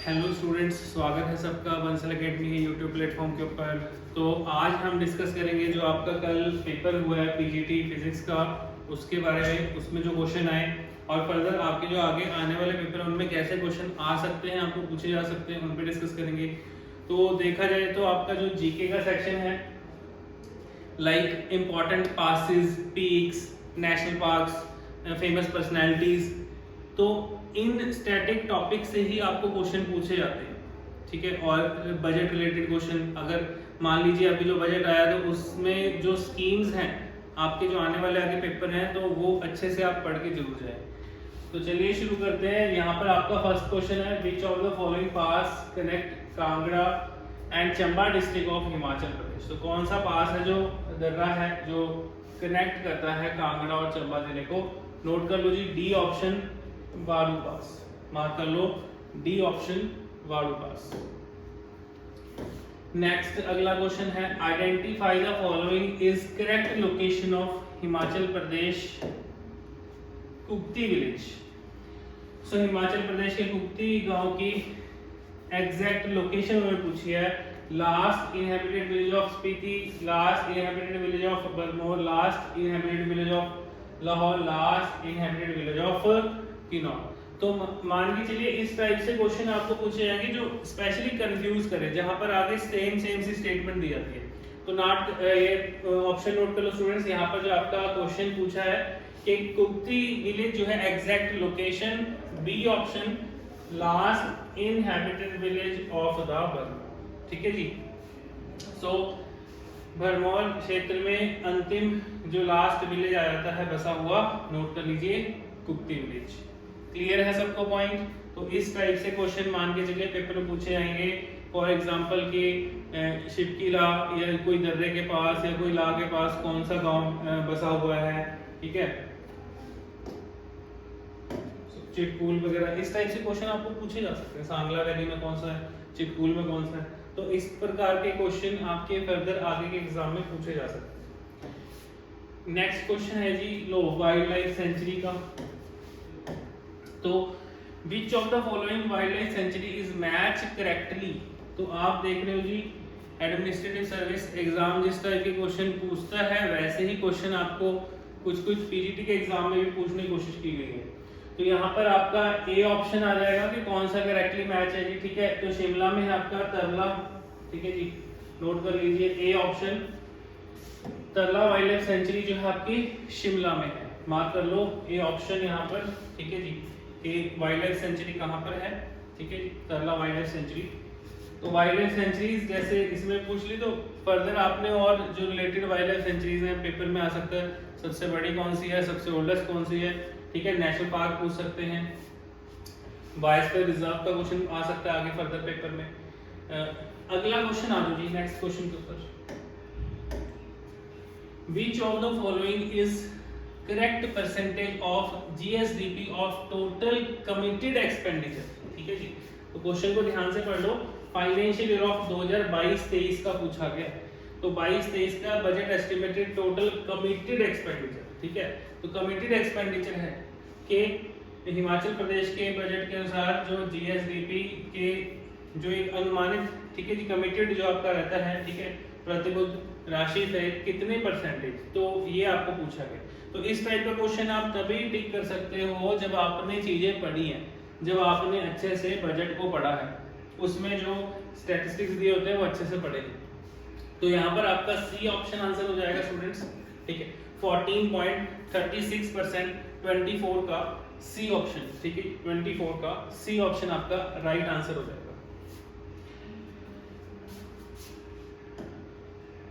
Hello students, स्वागत है सबका बंसल अकेडमी के यूट्यूब प्लेटफॉर्म के ऊपर। तो आज हम डिस्कस करेंगे जो आपका कल पेपर हुआ है पीजीटी फिजिक्स का, उसके बारे में, उसमें जो क्वेश्चन आए और फर्दर आपके जो आगे आने वाले पेपर हैं उनमें कैसे क्वेश्चन आ सकते हैं, आपको पूछे जा सकते हैं, उन पर डिस्कस करेंगे। तो देखा जाए तो आपका जो जीके का सेक्शन है, like important passes, peaks, national parks, famous personalities, तो इन स्टैटिक टॉपिक से ही आपको क्वेश्चन पूछे जाते हैं, ठीक है। और बजट रिलेटेड क्वेश्चन, अगर मान लीजिए अभी जो बजट आया तो उसमें जो स्कीम्स हैं आपके जो आने वाले आगे पेपर हैं, तो वो अच्छे से आप पढ़ के जरूर जाएं। तो चलिए शुरू करते हैं। यहाँ पर आपका फर्स्ट क्वेश्चन है, which of the following pass connect Kangra and Chamba district of Himachal Pradesh. तो कौन सा पास है जो दर्रा है जो कनेक्ट करता है कांगड़ा और चंबा जिले को? नोट कर लो जी, डी ऑप्शन वारू पास, मार्क कर लो, डी ऑप्शन वारू पास। नेक्स्ट अगला क्वेश्चन है, identify the following is correct location of Himachal Pradesh Kupti village. So Himachal Pradesh के कुप्ती गांव की एग्जैक्ट लोकेशन उन्होंने पूछी है। Last inhabited village of Spiti, last inhabited village of Bharmour, last inhabited village of Lahaul, last inhabited village of Kinnaur. तो मान के चलिए इस टाइप से क्वेश्चन आपको पूछे जाएंगे जो स्पेशली कंफ्यूज करे, जहां पर आगे सेम सी स्टेटमेंट दी जाती है। तो नॉट ये ऑप्शन नोट कर लो स्टूडेंट्स। यहाँ पर जो आपका क्वेश्चन पूछा है कि कुप्ती विलेज जो है exact location, B option last inhabited village of the Bharmour, ठीक है जी। सो भरमौर क्षेत्र में अंतिम जो लास्ट विलेज आ जाता है बसा हुआ, नोट कर लीजिए कुप्ती विलेज। क्लियर है सबको पॉइंट? तो इस टाइप से क्वेश्चन मान के चलिए पेपर में पूछे जाएंगे। फॉर एग्जांपल कि शिवकी ला या कोई दर्रे के पास या कोई ला के पास कौन सा गांव बसा हुआ है, ठीक है, चिटकूल वगैरह, इस टाइप से क्वेश्चन आपको पूछे जा सकते हैं। सांगला वैली में कौन सा है, चिटकूल में कौन सा है, तो इस प्रकार के क्वेश्चन आपके फर्दर आगे के एग्जाम में पूछे जा सकते हैं। नेक्स्ट क्वेश्चन है जी लो वाइल्ड लाइफ सेंचुरी का। तो विच of the following wild life sanctuary is match correctly. तो आप देख रहे हो जी, एडमिनिस्ट्रेटिव सर्विस एग्जाम जिस टाइप के क्वेश्चन पूछता है वैसे ही क्वेश्चन आपको कुछ पीजीटी के एग्जाम में भी पूछने की कोशिश की गई है। तो यहाँ पर आपका ए ऑप्शन आ जाएगा कि कौन सा करेक्टली मैच है जी, ठीक है। तो शिमला में है आपका तरला, ठीक है जी, नोट कर लीजिए A option, Tarla wild life sanctuary जो है आपकी शिमला में है, मार्क कर लो ए ऑप्शन यहाँ पर, ठीक है जी। ए वाइल्ड लाइफ सेंचुरी कहाँ पर है, ठीक है जी, तरला वाइल्ड लाइफ सेंचुरी। तो वाइल्ड लाइफ सेंचुरीज जैसे इसमें पूछ ली, तो फर्दर आपने और जो रिलेटेड वाइल्ड लाइफ सेंचुरीज हैं पेपर में आ सकता है, सबसे बड़ी कौन सी है, सबसे ओल्डेस्ट कौन सी है, ठीक है। नेशनल पार्क पूछ सकते हैं, बायोस्फीयर रिजर्व का क्वेश्चन आ सकता है आगे फर्दर पेपर में। अगला क्वेश्चन आ जाओ जी नेक्स्ट क्वेश्चन के ऊपर। Which of the following is correct percentage of GSDP of total committed expenditure, ठीक है जी। तो क्वेश्चन को ध्यान से पढ़ लो। फाइनेंशियल ईयर ऑफ 2022-23 का पूछा गया, तो 22-23 का budget estimated total committed expenditure, ठीक है। तो कमिटेड एक्सपेंडिचर है कि हिमाचल प्रदेश के बजट के अनुसार जो जीएसडीपी के जो एक अनुमानित, ठीक है जी, कमिटेड जो आपका रहता है, ठीक है, प्रतिबद्ध राशि सहित कितने परसेंटेज, तो ये आपको पूछा गया। तो इस टाइप का क्वेश्चन आप तभी टिक कर सकते हो जब आपने चीजें पढ़ी हैं, जब आपने अच्छे से बजट को पढ़ा है, उसमें जो स्टैटिस्टिक्स दिए होते हैं वो अच्छे से पढ़े हैं। तो यहाँ पर आपका सी ऑप्शन आंसर हो जाएगा स्टूडेंट्स, ठीक है। 14.36% 24 का सी ऑप्शन, ठीक है, 24 का सी ऑप्शन आपका राइट आंसर हो जाएगा।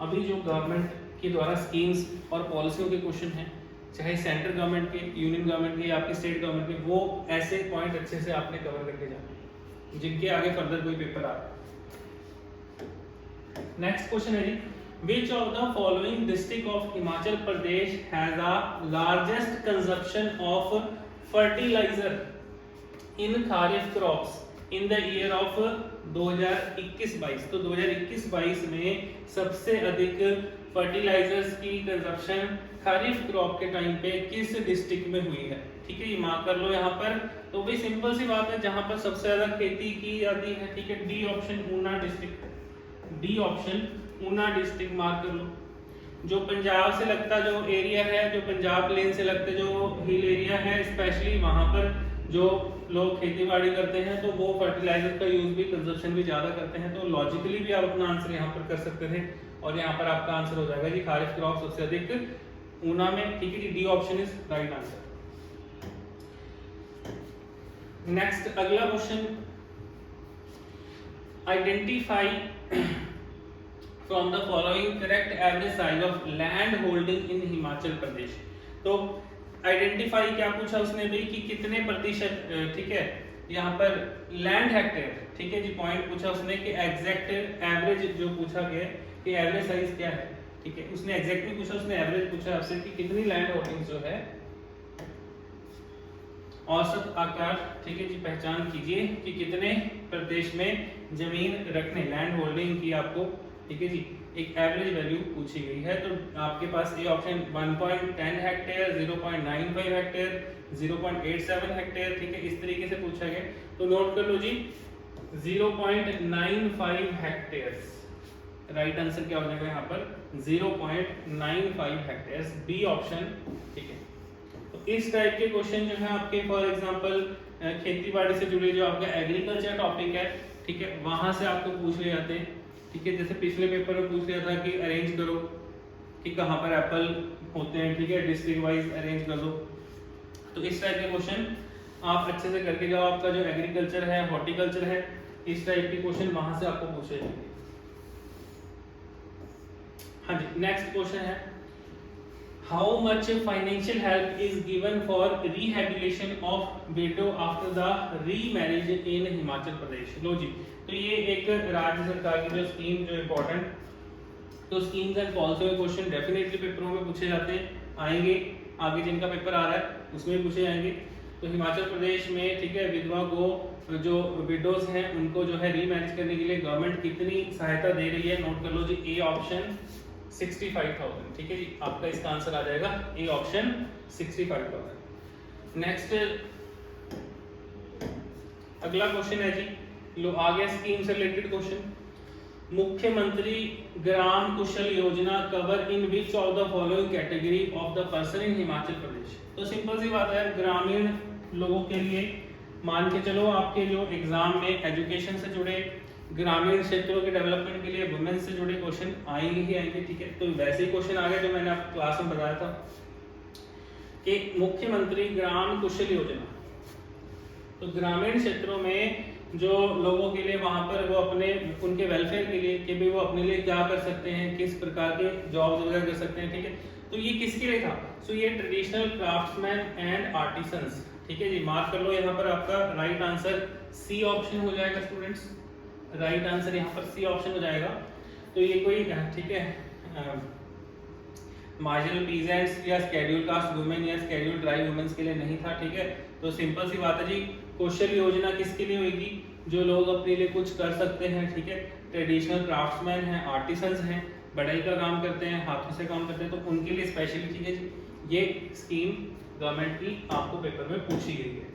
अभी जो गवर्नमेंट के द्वारा स्कीम्स और पॉलिसियों के क्वेश्चन हैं, चाहे सेंट्रल गवर्नमेंट के, यूनियन गवर्नमेंट के या आपकी स्टेट गवर्नमेंट के, वो ऐसे पॉइंट अच्छे से आपने कवर करके जाना जिनके आगे फर्दर कोई पेपर आ रहा है। नेक्स्ट क्वेश्चन है जी, which of the following district of Himachal Pradesh has a largest consumption of fertilizer in kharif crops in the year of 2021-22। तो 2021-22 में सबसे अधिक फर्टिलाइजर्स की कंजप्शन खरीफ क्रॉप के टाइम पे किस डिस्ट्रिक्ट में हुई है। ठीक है, ये मार्क कर लो यहाँ पर। तो भाई सिंपल सी बात है, जहाँ पर सबसे ज्यादा खेती की जाती है, ठीक है, D option Una district, D option Una district mark कर लो। जो पंजाब से लगता जो एरिया है, जो पंजाब प्लेन से लगते जो हिल एरिया है, स्पेशली वहां पर जो लोग खेती बाड़ी करते हैं तो वो फर्टिलाइजर का यूज भी, कंजप्शन भी ज्यादा करते हैं। तो लॉजिकली भी आप अपना आंसर यहाँ पर कर सकते थे और यहाँ पर आपका आंसर हो जाएगा जी खारिफ क्रॉप सबसे अधिक ऊना में। ठीक है जी, D option is right answer. Next अगला question, identify from the following correct average size of land holding in Himachal Pradesh. तो आइडेंटिफाई क्या पूछा उसने भाई कि कितने प्रतिशत, ठीक है, यहाँ पर लैंड हेक्टेयर, ठीक है जी, पॉइंट पूछा उसने कि एग्जैक्ट एवरेज जो पूछा गया कि एवरेज साइज क्या है। ठीक है, उसने एग्जैक्ट नहीं पूछा, उसने एवरेज पूछा आपसे कि कितनी लैंड होल्डिंग जो है, औसत आकार, ठीक है जी, पहचान कीजिए कि कितने प्रदेश में जमीन रखने, लैंड होल्डिंग की आपको, ठीक है जी, एक एवरेज वैल्यू पूछी गई है। तो आपके पास A option 1.10 hectare, 0.95 hectare, 0.87 hectare, ठीक है, इस तरीके से पूछा गया। तो नोट कर लो जी 0.95 हेक्टेयर, राइट आंसर क्या हो जाएगा यहाँ पर 0.95 हेक्टेयर, बी ऑप्शन। ठीक है, तो इस टाइप के क्वेश्चन जो है आपके फॉर एग्जांपल खेती बाड़ी से जुड़े जो आपका एग्रीकल्चर टॉपिक है, ठीक है, वहां से आपको पूछ ले जाते हैं। ठीक है, जैसे पिछले पेपर में पूछ लिया था कि अरेंज करो कि कहाँ पर एप्पल होते हैं, ठीक है, डिस्ट्रिक्ट वाइज अरेंज कर दो। तो इस टाइप के क्वेश्चन आप अच्छे से करके जाओ। आपका जो एग्रीकल्चर है, हॉर्टिकल्चर है, इस टाइप के क्वेश्चन वहां से आपको पूछे जाएंगे। हाँ जी, नेक्स्ट क्वेश्चन है, how much financial help is given for rehabilitation of widow after the remarriage in Himachal Pradesh. लो जी, तो ये एक राज्य सरकार की जो स्कीम जो इम्पोर्टेंट, तो स्कीम्स एंड पॉलिसी के क्वेश्चन डेफिनेटली पेपरों में पूछे जाते हैं, आएंगे आगे जिनका पेपर आ रहा है उसमें भी पूछे जाएंगे। तो हिमाचल प्रदेश में, ठीक है, विधवा को जो विडोज हैं उनको जो है रीमैरिज करने के लिए गवर्नमेंट कितनी सहायता दे रही है, नोट कर लो जी, ए ऑप्शन 65,000। ठीक है जी, आपका इसका आंसर आ जाएगा ए ऑप्शन 65,000। नेक्स्ट अगला क्वेश्चन है जी, लो आ गया स्कीम से रिलेटेड क्वेश्चन, मुख्यमंत्री Gram Kaushal Yojana cover in which of the following category of the person in Himachal Pradesh. तो सिंपल सी बात है, ग्रामीण लोगों के लिए मान के चलो आपके जो एग्जाम में एजुकेशन से जुड़े, ग्रामीण क्षेत्रों के डेवलपमेंट के लिए वुमेन से जुड़े क्वेश्चन आएंगे ही आएंगे। ठीक है, तो वैसे ही क्वेश्चन आ गया जो मैंने आपको क्लास में बताया था कि मुख्यमंत्री ग्राम कुशल योजना, तो ग्रामीण क्षेत्रों में जो लोगों के लिए वहां पर वो अपने उनके वेलफेयर के लिए कि भी वो अपने लिए क्या कर सकते हैं, किस प्रकार के जॉब्स वगैरह कर सकते हैं। ठीक है, तो ये किसके लिए था, सो ये ट्रेडिशनल क्राफ्ट्समैन एंड आर्टिसंस। ठीक है जी, मार्क कर लो यहाँ पर आपका राइट आंसर सी ऑप्शन हो जाएगा स्टूडेंट्स, राइट आंसर यहाँ पर सी ऑप्शन हो जाएगा। तो ये कोई, ठीक है, मार्जिनल पीजेंट्स या शेड्यूल कास्ट वुमेन या शेड्यूल ट्राइब वुमेन्स के लिए नहीं था। ठीक है, तो सिंपल सी बात है जी, कौशल योजना किसके लिए होगी, जो लोग अपने लिए कुछ कर सकते हैं। ठीक है, ट्रेडिशनल क्राफ्ट्समैन हैं, आर्टिसंस हैं, बढ़ई का काम करते हैं, हाथों से काम करते हैं, तो उनके लिए स्पेशली। ठीक है जी, ये स्कीम गवर्नमेंट की आपको पेपर में पूछी गई है।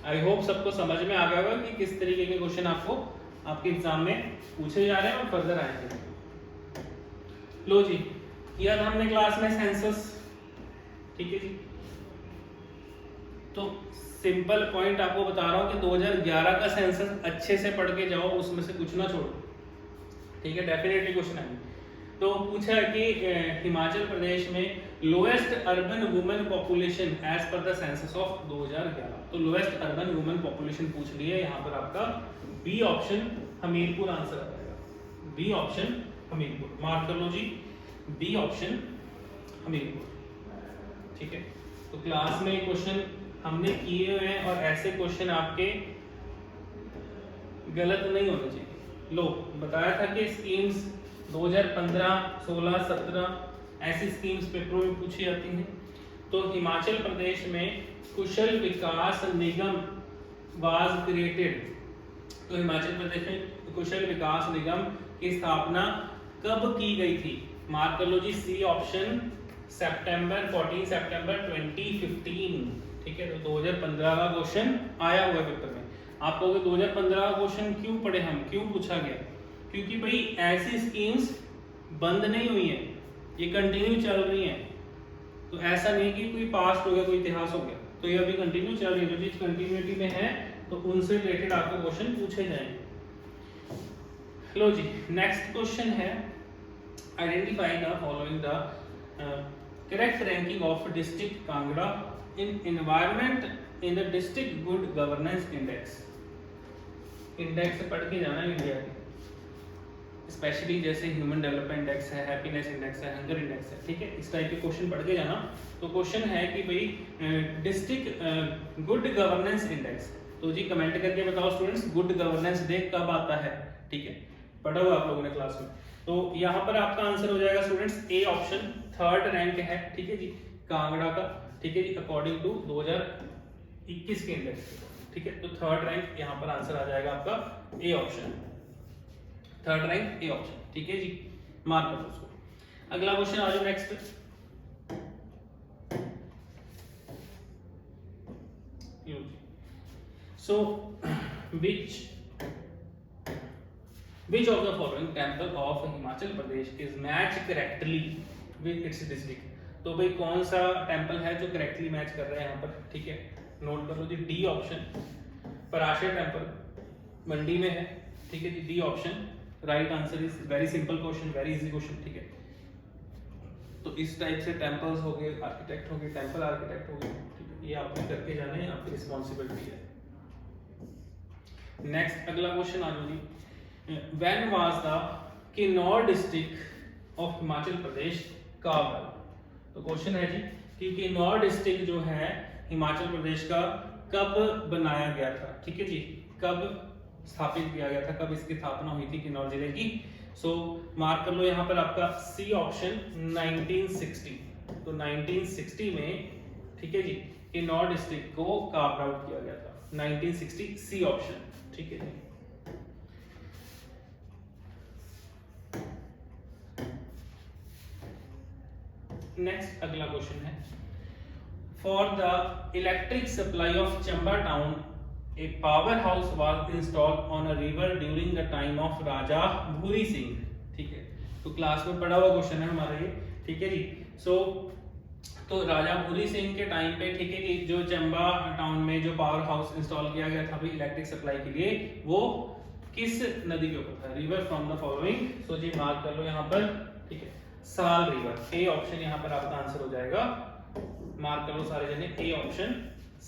आई होप सबको समझ में आ गया होगा कि किस तरीके के क्वेश्चन आपको आपके एग्जाम में पूछे जा रहे हैं और फर्दर आएंगे। लो जी, किया था हमने क्लास में सेंसस। ठीक है जी, तो सिंपल पॉइंट आपको बता रहा हूं कि 2011 का सेंसस अच्छे से पढ़ के जाओ, उसमें से कुछ ना छोड़ो। ठीक है, डेफिनेटली क्वेश्चन आएंगे। तो पूछा है कि हिमाचल प्रदेश में lowest urban women population as per the census of 2011। तो लोएस्ट अर्बन वुमेन पॉपुलेशन पूछ ली है, यहाँ पर आपका बी ऑप्शन हमीरपुर आंसर आ जाएगा। बी ऑप्शन हमीरपुर, मार्क कर लो जी, बी ऑप्शन हमीरपुर। ठीक है, तो क्लास में क्वेश्चन हमने किए हुए हैं और ऐसे क्वेश्चन आपके गलत नहीं होने चाहिए। लो, बताया था कि स्कीम्स 2015, 16, 17 ऐसी स्कीम्स पेपरों में पूछी जाती हैं। तो हिमाचल प्रदेश में कुशल विकास निगम वाज क्रिएटेड। तो हिमाचल प्रदेश में कुशल विकास निगम की स्थापना कब की गई थी, मार्क कर लो जी, सी ऑप्शन सितंबर 14 सितंबर 2015, ठीक है। तो 2015 का क्वेश्चन आया हुआ है पेपर में। आप कहोगे 2015 का क्वेश्चन क्यों पढ़े हम, क्यों पूछा गया? क्योंकि भाई ऐसी स्कीम्स बंद नहीं हुई है, ये कंटिन्यू चल रही हैं। तो ऐसा नहीं कि कोई पास्ट हो गया, कोई इतिहास हो गया, तो ये अभी कंटिन्यू चल रही है। जो चीज कंटिन्यूटी में है तो उनसे रिलेटेड आपको क्वेश्चन पूछे जाएंगे। लो जी, नेक्स्ट क्वेश्चन है identify the following the correct ranking of district Kangra in environment in the district good governance index. Index पढ़ के जाना इंडिया के, स्पेशली जैसे ह्यूमन डेवलपमेंट इंडेक्स है, हैप्पीनेस इंडेक्स है, हंगर इंडेक्स है, ठीक है। इस टाइप के क्वेश्चन पढ़ के जाना। तो क्वेश्चन है कि भाई डिस्ट्रिक्ट गुड गवर्नेंस इंडेक्स, तो जी कमेंट करके बताओ स्टूडेंट्स, गुड गवर्नेंस डे कब आता है, ठीक है। पढ़ा हुआ आप लोगों ने क्लास में। तो यहाँ पर आपका आंसर हो जाएगा students A option, 3rd rank है, ठीक है जी, कांगड़ा का, ठीक है जी, अकॉर्डिंग टू 2021 के इंडेक्स, ठीक है। तो 3rd रैंक यहाँ पर आंसर आ जाएगा आपका A option, 3rd rank A option, ठीक है जी, मार्क करो उसको। अगला क्वेश्चन आ जाओ next. So which of the following temple of Himachal Pradesh is match correctly with its district? तो भाई कौन सा टेंपल है जो करेक्टली मैच कर रहा है यहाँ पर, ठीक है। नोट कर लो जी, D option Parashar temple Mandi में है, ठीक है जी, D option right answer is. Very simple question, very easy question, ठीक है। तो इस टाइप से टेंपल्स हो गए, आर्किटेक्ट हो गए, टेंपल आर्किटेक्ट हो गए, ठीक है, ये आपको करके जाना है, आपकी रिस्पॉन्सिबिलिटी है। नेक्स्ट अगला क्वेश्चन आ जाओ जी, when was the Kinnaur district of Himachal Pradesh carved out? तो क्वेश्चन है जी कि किन्नौर डिस्ट्रिक्ट जो है हिमाचल प्रदेश का कब बनाया गया था, ठीक है जी, कब स्थापित किया गया था, कब इसकी स्थापना हुई थी किन्नौर जिले की? सो मार्क कर लो यहाँ पर आपका सी ऑप्शन 1960। तो 1960 में, ठीक है जी, किन्नौर डिस्ट्रिक्ट को कार्व्ड आउट किया गया था 1960, सी ऑप्शन, ठीक है जी। नेक्स्ट अगला क्वेश्चन है, for the electric supply of Chamba town a power house was installed on a river during the time of Raja Bhuri Singh, ठीक है। तो क्लास में पढ़ा हुआ क्वेश्चन है हमारा ये, ठीक है जी। सो तो राजा भूरी सिंह के टाइम पे, ठीक है जी, जो चंबा टाउन में जो पावर हाउस इंस्टॉल किया गया था इलेक्ट्रिक सप्लाई के लिए, वो किस नदी के ऊपर था? River from the following. So जी मार्क कर लो यहाँ पर, ठीक है, साल रिवर, ए ऑप्शन यहाँ पर आपका आंसर हो जाएगा। मार्क कर लो सारे जने, ए ऑप्शन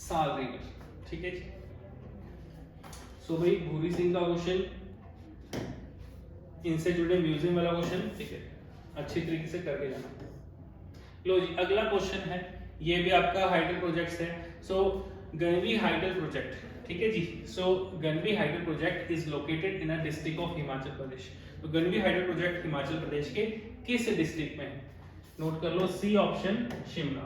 साल रिवर, ठीक है जी। सो भाई भूरी सिंह का क्वेश्चन, इनसे जुड़े म्यूजियम वाला क्वेश्चन, ठीक है, अच्छी तरीके से करके जाना। लो जी अगला क्वेश्चन है, ये भी आपका हाइडल प्रोजेक्ट है। सो गनवी हाइडल प्रोजेक्ट, ठीक है जी। So Ganvi hydel project is located in a district of Himachal Pradesh. तो गनवी हाइडल प्रोजेक्ट हिमाचल प्रदेश के किस डिस्ट्रिक्ट में है? नोट कर लो, C option Shimla,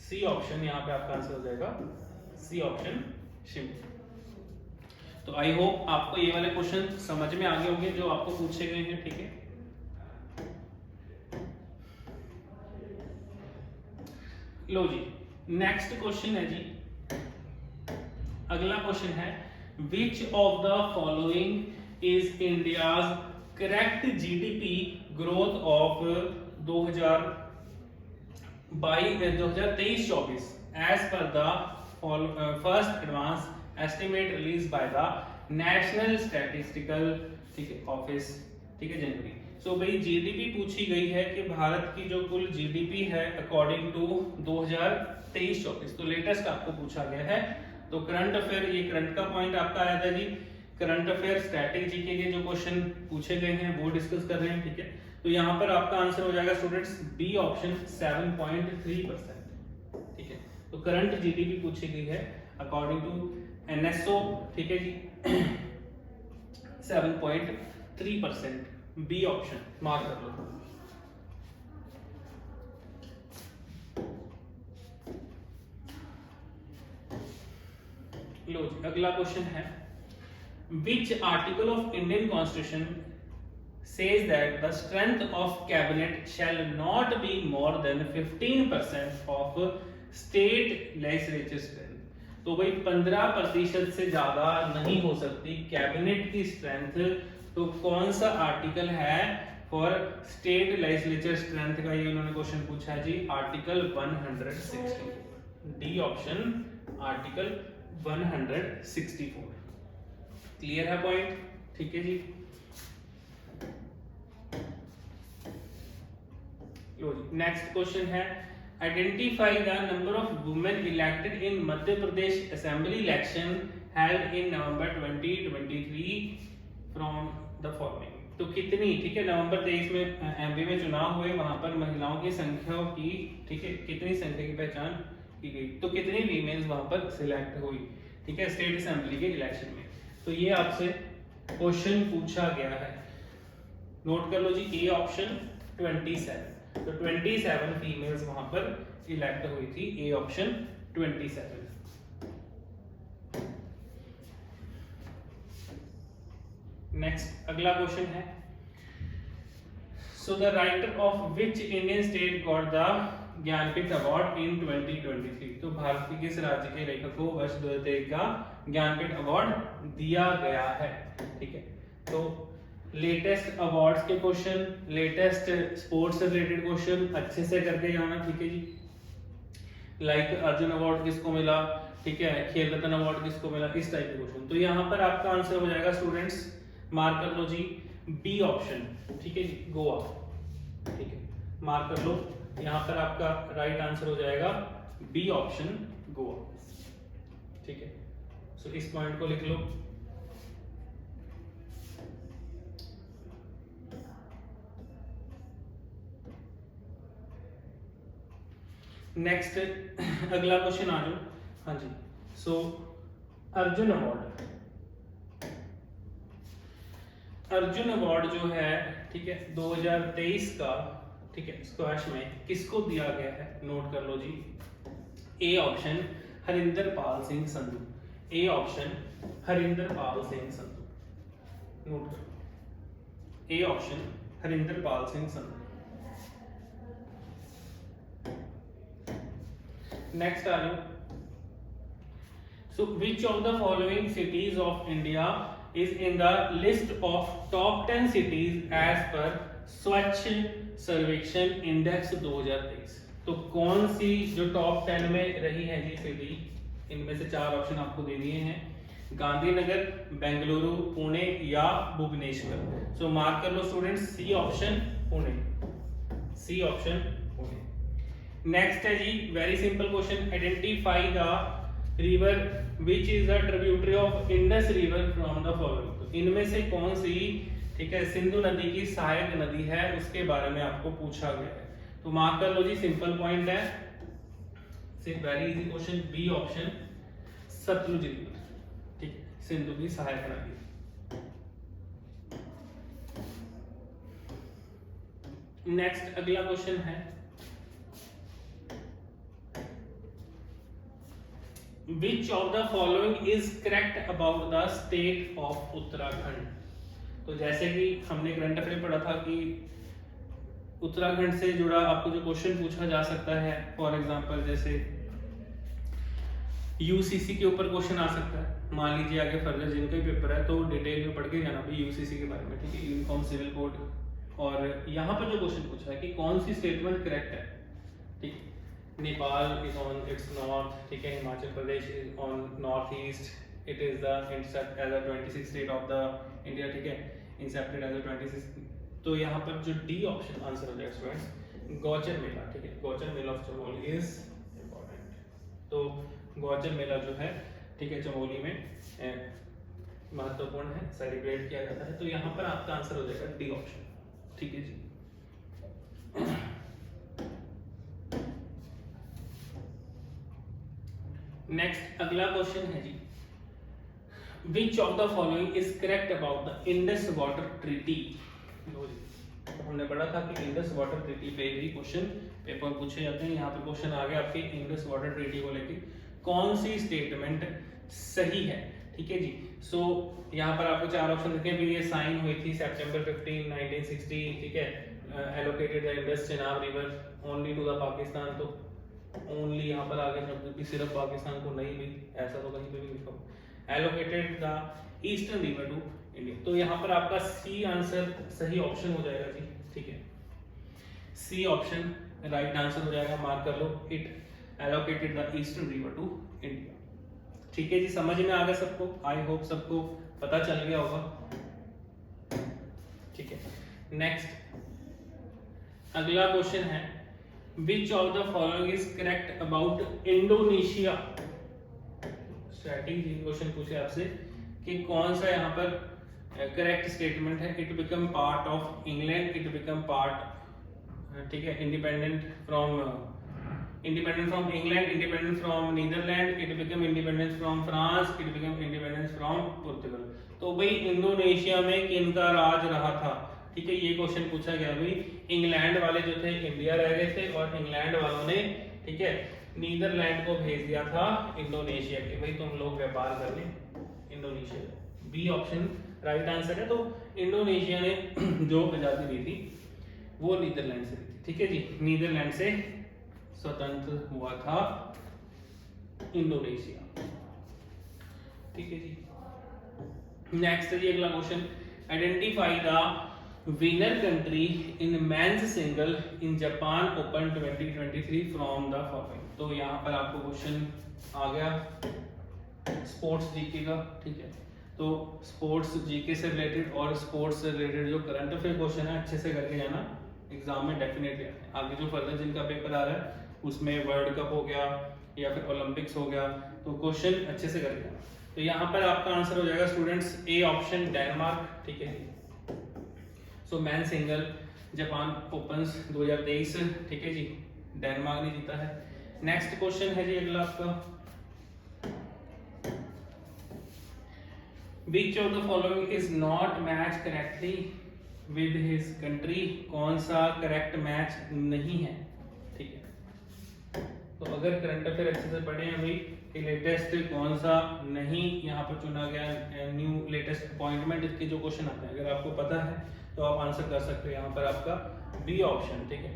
C option यहाँ पे आपका आंसर हो जाएगा, सी ऑप्शन शिमला। तो आई होप आपको ये वाले क्वेश्चन समझ में आ गए होंगे जो आपको पूछे गए हैं, ठीक है। लो जी नेक्स्ट क्वेश्चन है जी, अगला क्वेश्चन है, which of the following is India's correct GDP growth of 2023-24 as per the first advance estimate release by the national statistical, ठीक है, ऑफिस, ठीक है, जनवरी। सो भाई जीडीपी पूछी गई है कि भारत की जो कुल जीडीपी है अकॉर्डिंग टू 2023-24, तो लेटेस्ट आपको पूछा गया है। तो करंट अफेयर, ये करंट का पॉइंट आपका आया था जी, करंट अफेयर स्टैटिक जीके के जो क्वेश्चन पूछे गए हैं वो डिस्कस कर रहे हैं, ठीक है। तो यहाँ पर आपका आंसर हो जाएगा स्टूडेंट्स बी ऑप्शन 7.3%, ठीक है। तो करंट जीडीपी पूछी गई है अकॉर्डिंग टू एनएसओ, ठीक है जी, 7.3%, बी ऑप्शन, मार्क कर लो। लो अगला क्वेश्चन है, which article of Indian constitution says that the strength of cabinet shall not be more than 15% of state legislature strength. तो भाई 15% से ज्यादा नहीं हो सकती कैबिनेट की स्ट्रेंथ। तो कौन सा आर्टिकल है फॉर स्टेट लेजिस्लेचर स्ट्रेंथ का, ये उन्होंने क्वेश्चन पूछा है जी, article 164, D option, article 164। Clear है पॉइंट? ठीक है जी। नेक्स्ट क्वेश्चन है, identify the number of women elected in Madhya Pradesh assembly election held in November 2023 from the following. तो कितनी, ठीक है, नवंबर 23 में एमपी में चुनाव हुए, वहां पर महिलाओं की संख्या की, ठीक है, कितनी संख्या की पहचान की गई, तो कितनी वीमेन्स वहां पर सिलेक्ट हुई, ठीक है, स्टेट असेंबली के इलेक्शन में। तो ये आपसे क्वेश्चन पूछा गया है, नोट कर लो जी, ए ऑप्शन 27। तो 27 फीमेल्स वहां पर इलेक्ट हुई थी, ए ऑप्शन 27। नेक्स्ट अगला क्वेश्चन है, so the writer of which Indian state got the Jnanpith award in 2023। तो भारत के किस राज्य के लेखक को वर्ष 2023 का ज्ञानपीठ अवार्ड दिया गया है, ठीक है। तो लेटेस्ट अवार्ड्स के क्वेश्चन, लेटेस्ट स्पोर्ट्स से रिलेटेड क्वेश्चन अच्छे से करके जाना, ठीक है जी। लाइक अर्जुन अवार्ड किसको मिला, ठीक है, खेल रत्न अवार्ड किसको मिला, इस टाइप के क्वेश्चन। तो यहाँ पर आपका आंसर हो जाएगा स्टूडेंट्स, मार्क कर लो जी, बी ऑप्शन, ठीक है जी, गोवा, ठीक है, मार्क कर लो, यहाँ पर आपका राइट आंसर हो जाएगा बी ऑप्शन, गोवा, ठीक है। सो इस पॉइंट को लिख लो। नेक्स्ट अगला क्वेश्चन आ जाओ, हाँ जी। सो अर्जुन अवार्ड, अर्जुन अवार्ड जो है, ठीक है, 2023 का, ठीक है, स्क्वैश में किसको दिया गया है, नोट कर लो जी, A option Harinder Pal Singh Sandhu, A option Harinder Pal Singh Sandhu, note कर लो, A option Harinder Pal Singh Sandhu. Next आ जाओ, so which of the following cities of India is in the list of top 10 cities as per Swachh सर्वेक्षण इंडेक्स 2023। तो कौन सी जो टॉप 10 में रही है जी सिटी, इनमें से 4 ऑप्शन आपको दे दिए हैं, गांधीनगर, बेंगलुरु, पुणे या भुवनेश्वर। सो मार्क कर लो students, C option Pune, C option Pune. Next है जी, very simple question, identify the river which is the tributary of Indus river from the following. तो इनमें से कौन सी, ठीक है, सिंधु नदी की सहायक नदी है, उसके बारे में आपको पूछा गया है। तो मार्क कर लो जी, सिंपल पॉइंट है, very easy question, B option Sutlej river, ठीक है, सिंधु की सहायक नदी। नेक्स्ट अगला क्वेश्चन है, Which of the following is correct about the state of Uttarakhand. तो जैसे कि हमने करंट अफेयर पढ़ा था कि उत्तराखंड से जुड़ा आपको जो क्वेश्चन पूछा जा सकता है, फॉर एग्जांपल जैसे यूसीसी के ऊपर क्वेश्चन आ सकता है, मान लीजिए आगे फर्दर जिनका भी पेपर है तो डिटेल में पढ़ के जाना भी यूसीसी के बारे में, ठीक है, यूनिफॉर्म सिविल कोड। और यहाँ पर जो क्वेश्चन पूछा है कि कौन सी स्टेटमेंट करेक्ट है, ठीक है, Nepal is on its north, ठीक है, Himachal Pradesh is on north east, it is the incept as a 26 state of the India, ठीक है, इंसेप्टेड एज अ 26। तो यहाँ पर जो डी ऑप्शन आंसर हो जाएगा स्टूडेंट्स, गौचर मेला, ठीक है, गौचर मेला ऑफ चमोली इज इंपॉर्टेंट। तो गौचर मेला जो है, ठीक है, चमोली में महत्वपूर्ण है, सेलिब्रेट किया जाता है। तो यहाँ पर आपका आंसर हो जाएगा डी ऑप्शन, ठीक है जी। नेक्स्ट अगला क्वेश्चन है जी, which of the following is correct about the Indus water treaty. हमने पढ़ा था कि इंडस वाटर ट्रीटी पे भी क्वेश्चन पेपर पूछे जाते हैं। यहाँ पे क्वेश्चन आ गया आपके इंडस वाटर ट्रीटी को लेके, कौन सी स्टेटमेंट सही है, ठीक है जी। सो यहाँ पर आपको 4 ऑप्शन दिखे, ये साइन हुई थी सितंबर 15 1960, ठीक है। Allocated the Indus Chenab river only to the Pakistan, तो ओनली यहाँ पर आगे शब्द भी सिर्फ पाकिस्तान को नहीं भी, ऐसा तो कहीं पे भी लिखा हो। Allocated the eastern river to India, तो यहाँ पर आपका सी आंसर सही ऑप्शन हो जाएगा जी, ठीक है। सी ऑप्शन राइट आंसर हो जाएगा, मार्क कर लो, it allocated the eastern river to India. ठीक है जी, समझ में आ गया सबको? आई होप सबको पता चल गया होगा, ठीक है। नेक्स्ट अगला क्वेश्चन है, which of the following is correct about Indonesia. Static question पूछे आपसे कि कौन सा यहाँ पर करेक्ट स्टेटमेंट है। It become part of England, it become part, ठीक है, independent from England, independent from Netherland, it become independence from France, it become independence from Portugal. तो भाई इंडोनेशिया में किनका राज रहा था, ठीक है, ये क्वेश्चन पूछा गया। भाई इंग्लैंड वाले जो थे इंडिया रह गए थे, और इंग्लैंड वालों ने, ठीक है, नीदरलैंड को भेज दिया था इंडोनेशिया के, भाई तुम लोग व्यापार कर ले Indonesia. B option right answer है। तो इंडोनेशिया ने जो आजादी दी थी वो नीदरलैंड से दी थी, ठीक है जी, नीदरलैंड से स्वतंत्र हुआ था इंडोनेशिया, ठीक है जी। नेक्स्ट है जी अगला question, identify the winner country in men's single in Japan open 2023 from the following. तो यहाँ पर आपको क्वेश्चन आ गया स्पोर्ट्स जीके का, ठीक है। तो स्पोर्ट्स जीके से रिलेटेड और स्पोर्ट्स से रिलेटेड जो करंट अफेयर क्वेश्चन है अच्छे से करके जाना, एग्जाम में डेफिनेटली आते हैं। आगे जो फर्दर जिनका पेपर आ रहा है उसमें वर्ल्ड कप हो गया या फिर ओलंपिक्स हो गया, तो क्वेश्चन अच्छे से करके आना। तो यहाँ पर आपका आंसर हो जाएगा स्टूडेंट्स ए ऑप्शन डेनमार्क, ठीक है। So man single Japan opens 2023, ठीक है जी, डेनमार्क ने जीता है। नेक्स्ट क्वेश्चन है जी अगला आपका, Which of the following is not match correctly with his country? कौन सा करेक्ट मैच नहीं है, ठीक है। तो अगर करंट अफेयर अच्छे से पढ़े हैं भाई कि लेटेस्ट कौन सा नहीं यहाँ पर चुना गया, न्यू लेटेस्ट अपॉइंटमेंट, इसके जो क्वेश्चन आते हैं अगर आपको पता है तो आप आंसर कर सकते हो। यहाँ पर आपका बी ऑप्शन, ठीक है,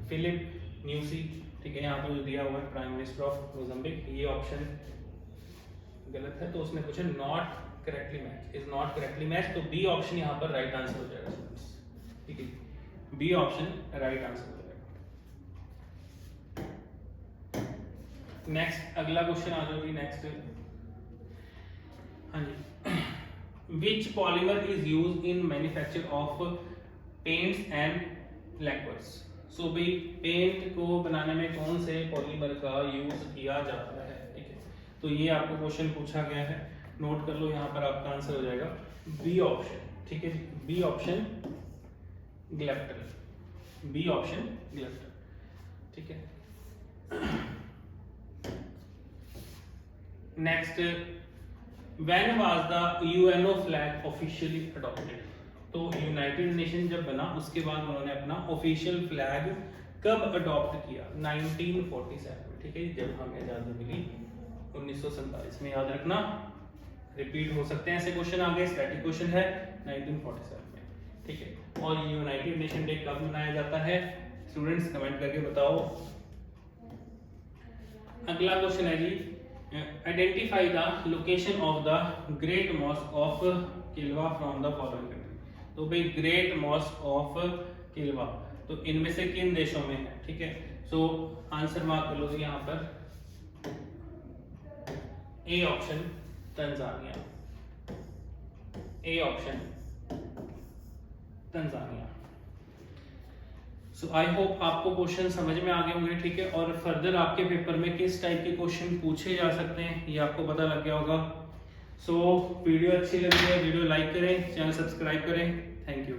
फिलिप न्यूसी, ठीक है, यहाँ पर जो दिया हुआ है प्राइम मिनिस्टर ऑफ मोजाम्बिक, ये ऑप्शन गलत है। तो उसने पूछा not correctly match, is not correctly match, तो बी ऑप्शन यहाँ पर राइट आंसर हो जाएगा स्टूडेंट्स, ठीक है, बी ऑप्शन राइट आंसर हो जाएगा। नेक्स्ट अगला क्वेश्चन आ जाओ जी, नेक्स्ट, हाँ जी, which polymer is used in manufacture of paints and lacquers. So भाई पेंट को बनाने में कौन से पॉलीमर का यूज किया जाता है, ठीक है। तो ये आपको क्वेश्चन पूछा गया है, नोट कर लो, यहाँ पर आपका आंसर हो जाएगा बी ऑप्शन, ठीक है, बी ऑप्शन ग्लेप्टल, बी ऑप्शन ग्लेप्टल, ठीक है। Next, when was the UNO flag officially adopted. तो यूनाइटेड नेशन जब बना उसके बाद उन्होंने अपना ऑफिशियल फ्लैग कब अडॉप्ट किया, 1947 में, ठीक है, जब हमें आजादी मिली 1947 में, याद रखना, रिपीट हो सकते हैं ऐसे क्वेश्चन आगे, स्टैटिक क्वेश्चन है 1947 में, ठीक है। और यूनाइटेड नेशन डे कब मनाया जाता है स्टूडेंट्स, कमेंट करके बताओ। अगला क्वेश्चन है जी, identify the location of the great mosque of Kilwa from the following country. तो भाई ग्रेट मॉस्क ऑफ किलवा, तो इनमें से किन देशों में है, ठीक है। सो आंसर मार्क कर लो यहाँ पर, A option Tanzania, A option Tanzania. So I hope आपको क्वेश्चन समझ में आ गए होंगे, ठीक है। और फर्दर आपके पेपर में किस टाइप के क्वेश्चन पूछे जा सकते हैं ये आपको पता लग गया होगा। सो वीडियो अच्छी लगी है, वीडियो लाइक करें, चैनल सब्सक्राइब करें, थैंक यू।